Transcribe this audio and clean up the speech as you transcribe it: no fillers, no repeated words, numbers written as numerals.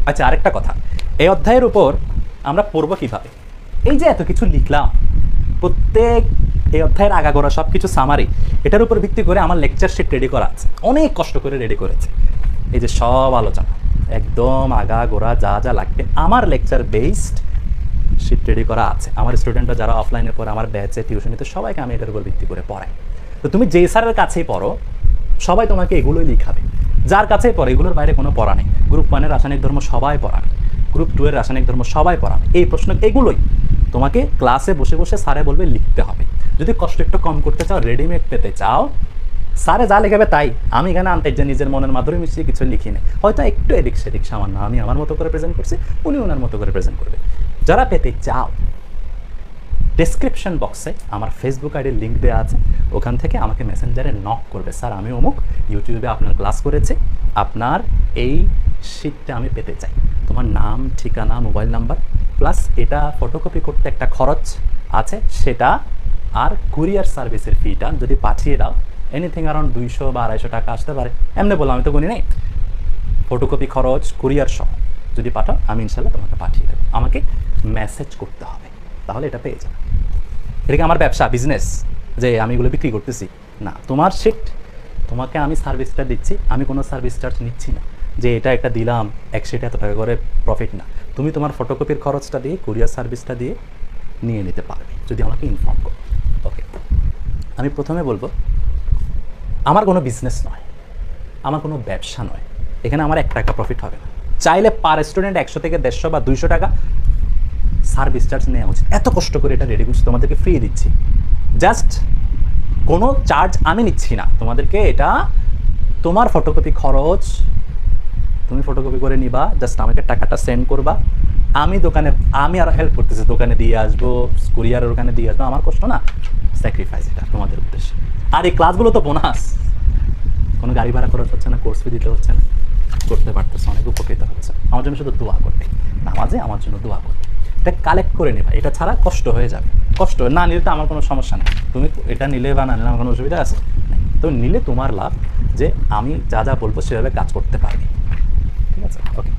আচ্ছা, আরেকটা কথা, এই অধ্যায়ের উপর আমরা পড়ব কীভাবে? এই যে এত কিছু লিখলাম, প্রত্যেক এই অধ্যায়ের আগাগোড়া সব কিছু সামারি, এটার উপর ভিত্তি করে আমার লেকচার শিট রেডি করা আছে, অনেক কষ্ট করে রেডি করেছে। এই যে সব আলোচনা একদম আগাগোড়া যা যা লাগবে আমার লেকচার বেসড শিট রেডি করা আছে। আমার স্টুডেন্টরা যারা অফলাইনে পড়ে, আমার ব্যাচে, টিউশনিতে, সবাইকে আমি এটার উপর ভিত্তি করে পড়াই। তো তুমি যে স্যারের কাছেই পড়ো, সবাই তোমাকে এগুলোই লিখাবে। যার কাছেই পড়ো, এগুলোর বাইরে কোনো পড়া নেই। গ্রুপ 1-এর রাসায়নিক ধর্ম সবাই পড়াবে, গ্রুপ 2-এর রাসায়নিক ধর্ম সবাই পড়াবে। এই প্রশ্ন এগুলোই তোমাকে ক্লাসে বসে বসে স্যারে বলবে লিখতে হবে। যদি কষ্ট একটু কম করতে চাও, রেডিমেড পেতে চাও, স্যারে যা লেখাবে তাই আমি এখানে আনতে যে নিজের মনের মাধুরী মিশিয়ে কিছু লিখি না, হয়তো একটু এদিক সেদিক সামান্য আমি আমার মতো করে প্রেজেন্ট করছি, উনি ওনার মতো করে প্রেজেন্ট করবে। যারা পেতে চাও, ডেসক্রিপশন বক্সে আমার ফেসবুক আইডির লিঙ্ক দেওয়া আছে, ওখান থেকে আমাকে মেসেঞ্জারে নক করবে, স্যার আমি অমুক ইউটিউবে আপনার ক্লাস করেছি, আপনার এই শিটটা আমি পেতে চাই। তোমার নাম, ঠিকানা, মোবাইল নাম্বার, প্লাস এটা ফটোকপি করতে একটা খরচ আছে সেটা, আর কুরিয়ার সার্ভিসের ফিটা যদি পাঠিয়ে দাও, এনিথিং অ্যারাউন্ড 200 বা 250 টাকা আসতে পারে। এমনি বললাম, আমি তো গুনি নেই, ফটোকপি খরচ কুরিয়ার সহ যদি পাঠাও, আমি ইনশাল্লাহ তোমাকে পাঠিয়ে দেবো। আমাকে মেসেজ করতে হবে, তাহলে এটা পেয়ে যাবে। এটা কি আমার ব্যবসা, বিজনেস যে আমি এগুলো বিক্রি করতেছি? না, তোমার শিট, তোমাকে আমি সার্ভিসটা দিচ্ছি, আমি কোনো সার্ভিস চার্জ নিচ্ছি না যে এটা একটা দিলাম এক শিটে এত টাকা করে প্রফিট না। তুমি তোমার ফটোকপির খরচটা দিয়ে, কুরিয়ার সার্ভিসটা দিয়ে নিয়ে নিতে পারবে যদি আমাকে ইনফর্ম করো। ওকে, আমি প্রথমে বলবো, আমার কোনো বিজনেস নয়, আমার কোনো ব্যবসা নয়, এখানে আমার 1 টাকা প্রফিট হবে না। চাইলে পার স্টুডেন্ট 100 থেকে 150 বা 200 টাকা সার্ভিস চার্জ নেওয়া উচিত। এত কষ্ট করে এটা রেডি করছি, তোমাদেরকে ফ্রি দিচ্ছি, জাস্ট কোনো চার্জ আমি নিচ্ছি না তোমাদেরকে। এটা তোমার ফটোকপি খরচ, তুমি ফটোকপি করে নিবা, জাস্ট আমাকে টাকাটা সেন্ড করবা। আমি দোকানে, আমি আরও হেল্প করতেছি, দোকানে দিয়ে আসবো, কুরিয়ারের ওখানে দিয়ে আসবো, আমার কষ্ট না, স্যাক্রিফাইস এটা তোমাদের উদ্দেশ্যে। আর এই ক্লাসগুলো তো বোনাস, কোনো গাড়ি ভাড়া খরচ হচ্ছে না, কোর্স ফি দিতে হচ্ছে না, করতে পারতেছে, অনেক উপকৃত হচ্ছে। আমার জন্য শুধু দোয়া করবে, নামাজে আমার জন্য দোয়া করবে। এটা কালেক্ট করে নেবা, এটা ছাড়া কষ্ট হয়ে যাবে। কষ্ট না নিলে তো আমার কোনো সমস্যা নেই, তুমি এটা নিলে বা না নিলে আমার কোনো অসুবিধা আছে? তো নিলে তোমার লাভ, যে আমি যা যা বলবো সেভাবে কাজ করতে পারবে। ঠিক আছে, ওকে।